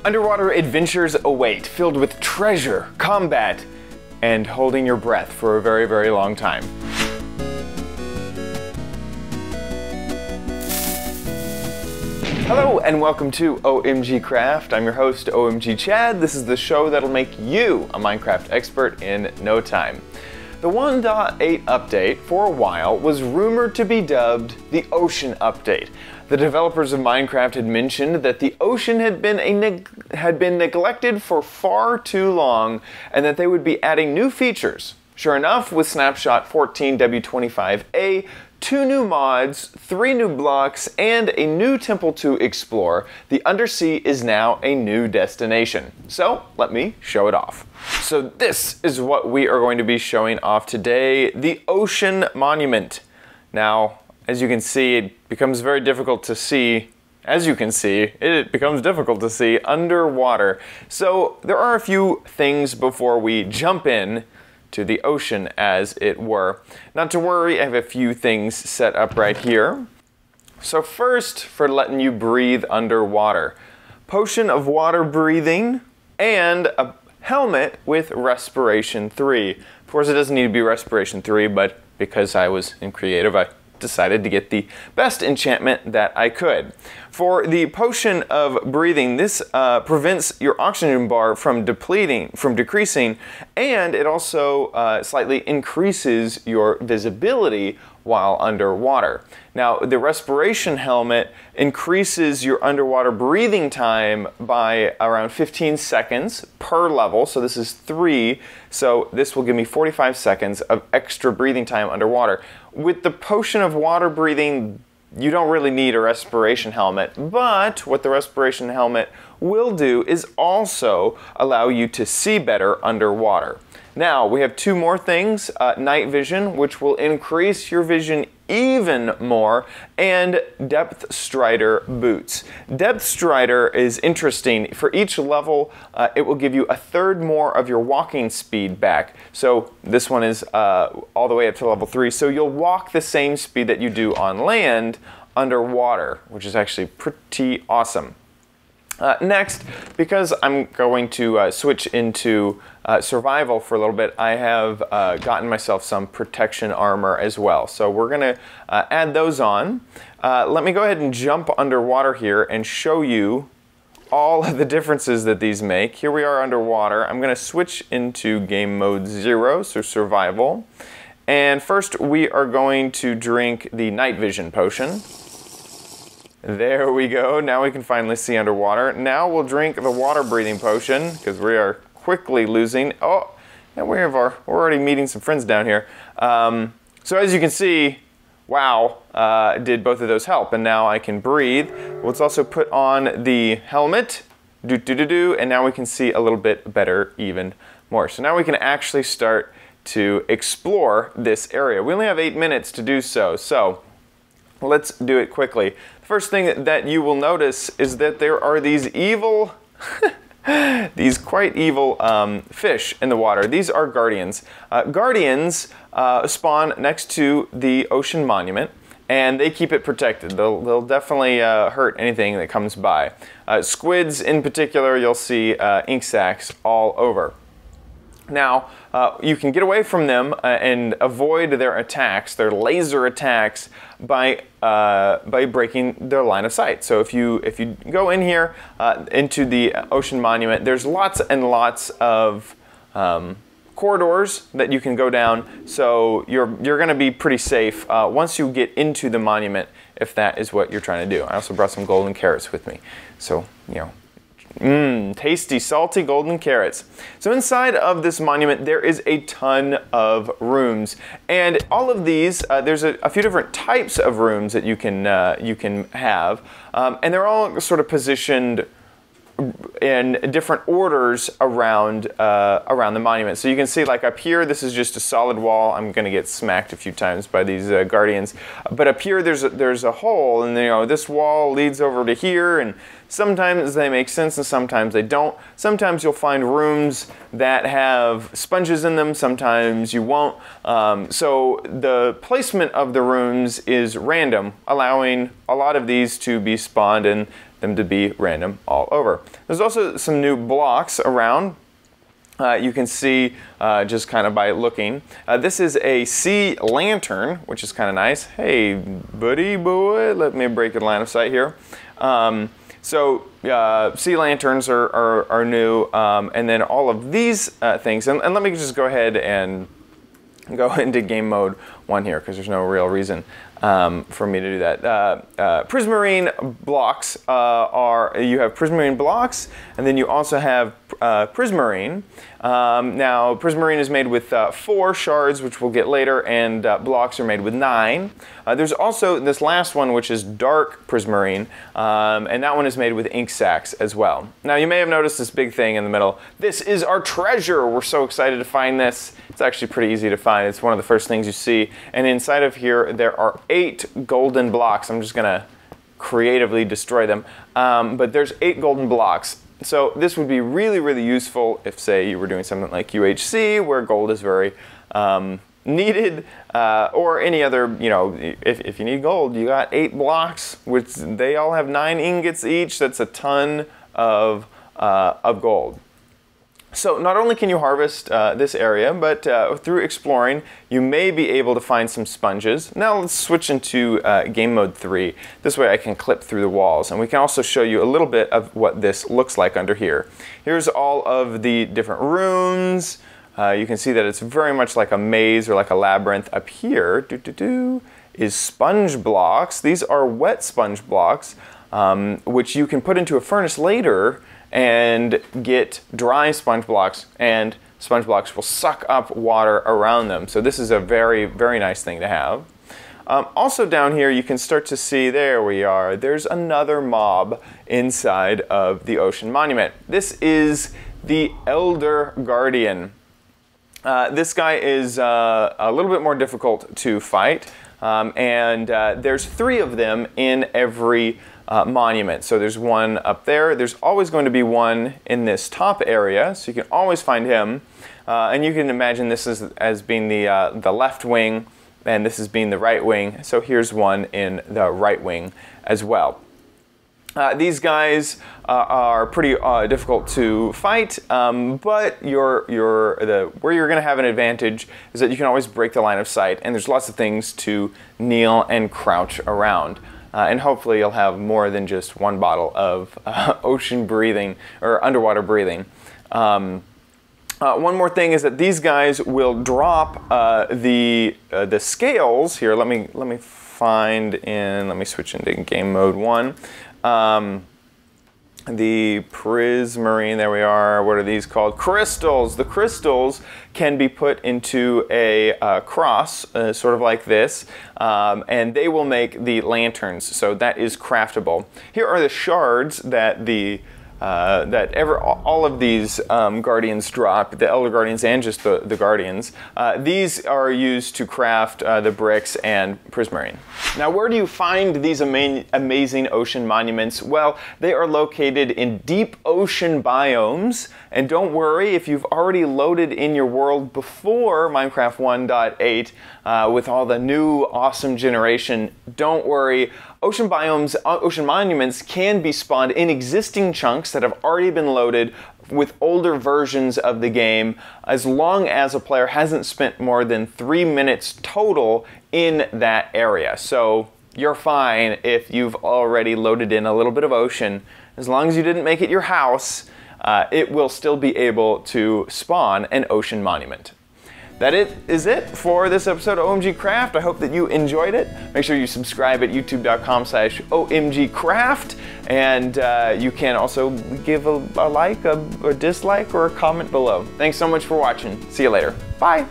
Underwater adventures await, filled with treasure, combat, and holding your breath for a very, very long time. Hello and welcome to OMGcraft. I'm your host, OMG Chad. This is the show that'll make you a Minecraft expert in no time. The 1.8 update for a while was rumored to be dubbed the Ocean Update. The developers of Minecraft had mentioned that the ocean had been neglected for far too long and that they would be adding new features. Sure enough, with Snapshot 14W25A, 2 new mods, 3 new blocks, and a new temple to explore, the undersea is now a new destination. So, let me show it off. So this is what we are going to be showing off today, the Ocean Monument. Now, as you can see, it becomes very difficult to see. As you can see, it becomes difficult to see underwater. So there are a few things before we jump in to the ocean, as it were. Not to worry, I have a few things set up right here. So first, for letting you breathe underwater, potion of water breathing and a helmet with respiration 3. Of course, it doesn't need to be respiration 3, but because I was in creative, I decided to get the best enchantment that I could. For the potion of breathing, this prevents your oxygen bar from decreasing, and it also slightly increases your visibility while underwater. Now, the respiration helmet increases your underwater breathing time by around 15 seconds per level, so this is 3, so this will give me 45 seconds of extra breathing time underwater. With the potion of water breathing, you don't really need a respiration helmet, but what the respiration helmet will do is also allow you to see better underwater. Now, we have 2 more things, night vision, which will increase your vision even more, and depth strider boots. Depth strider is interesting. For each level, it will give you 1/3 more of your walking speed back. So this one is all the way up to level 3, so you'll walk the same speed that you do on land underwater, which is actually pretty awesome. Next, because I'm going to switch into survival for a little bit, I have gotten myself some protection armor as well. So we're going to add those on. Let me go ahead and jump underwater here and show you all of the differences that these make. Here we are underwater. I'm going to switch into game mode 0, so survival. And first we are going to drink the night vision potion. There we go, now we can finally see underwater. Now we'll drink the water breathing potion, because we are quickly losing. Oh, and we're already meeting some friends down here. So as you can see, wow, did both of those help, and now I can breathe. Let's also put on the helmet, and now we can see a little bit better even more. So now we can actually start to explore this area. We only have 8 minutes to do so, so let's do it quickly. The first thing that you will notice is that there are these evil, these quite evil fish in the water. These are guardians. Guardians spawn next to the ocean monument, and they keep it protected. They'll definitely hurt anything that comes by. Squids in particular, you'll see ink sacs all over. Now, you can get away from them and avoid their attacks, their laser attacks, by breaking their line of sight. So if you go in here into the ocean monument, there's lots and lots of corridors that you can go down. So you're going to be pretty safe once you get into the monument, if that is what you're trying to do. I also brought some golden carrots with me, so you know. Tasty, salty golden carrots. So inside of this monument, there is a ton of rooms, and all of these, there's a few different types of rooms that you can have, and they're all sort of positioned in different orders around the monument. So you can see, like up here, this is just a solid wall. I'm going to get smacked a few times by these guardians. But up here, there's a hole, and you know this wall leads over to here, and sometimes they make sense and sometimes they don't. Sometimes you'll find rooms that have sponges in them, sometimes you won't. So the placement of the rooms is random, allowing a lot of these to be spawned in them to be random all over. There's also some new blocks around. You can see just kind of by looking. This is a sea lantern, which is kind of nice. Hey, buddy boy, let me break the line of sight here. Sea lanterns are new, and then all of these things. And let me just go ahead and go into game mode 1 here, because there's no real reason for me to do that. Prismarine blocks you have prismarine blocks, and then you also have prismarine. Now, prismarine is made with 4 shards, which we'll get later, and blocks are made with 9. There's also this last one, which is dark prismarine, and that one is made with ink sacs as well. Now, you may have noticed this big thing in the middle. This is our treasure. We're so excited to find this. It's actually pretty easy to find. It's one of the first things you see, and inside of here there are 8 golden blocks. I'm just gonna creatively destroy them, but there's 8 golden blocks. So this would be really, really useful if, say, you were doing something like UHC, where gold is very needed, or any other, you know, if you need gold, you got 8 blocks, which they all have 9 ingots each. That's a ton of gold. So not only can you harvest this area, but through exploring, you may be able to find some sponges. Now let's switch into game mode 3. This way I can clip through the walls, and we can also show you a little bit of what this looks like under here. Here's all of the different rooms. You can see that it's very much like a maze or like a labyrinth. Up here is sponge blocks. These are wet sponge blocks, which you can put into a furnace later and get dry sponge blocks, and sponge blocks will suck up water around them. So this is a very, very nice thing to have. Also down here you can start to see, there we are, there's another mob inside of the Ocean Monument. This is the Elder Guardian. This guy is a little bit more difficult to fight, and there's 3 of them in every monument. So there's one up there. There's always going to be one in this top area, so you can always find him. And you can imagine this as being the left wing, and this as being the right wing. So here's one in the right wing as well. These guys are pretty difficult to fight, but where you're going to have an advantage is that you can always break the line of sight, and there's lots of things to kneel and crouch around. And hopefully you'll have more than just one bottle of ocean breathing or underwater breathing. One more thing is that these guys will drop the scales here. Let me switch into game mode 1. The prismarine, there we are. What are these called? Crystals. The crystals can be put into a cross, sort of like this, and they will make the lanterns. So that is craftable. Here are the shards that all of these guardians drop, the Elder Guardians and just the guardians. These are used to craft the bricks and prismarine. Now, where do you find these amazing ocean monuments? Well, they are located in deep ocean biomes. And don't worry, if you've already loaded in your world before Minecraft 1.8 with all the new awesome generation, don't worry. Ocean biomes, ocean monuments can be spawned in existing chunks that have already been loaded with older versions of the game, as long as a player hasn't spent more than 3 minutes total in that area. So you're fine if you've already loaded in a little bit of ocean. As long as you didn't make it your house, it will still be able to spawn an ocean monument. That is it for this episode of OMGcraft. I hope that you enjoyed it. Make sure you subscribe at youtube.com/OMGcraft, and you can also give a like, a dislike, or a comment below. Thanks so much for watching. See you later. Bye.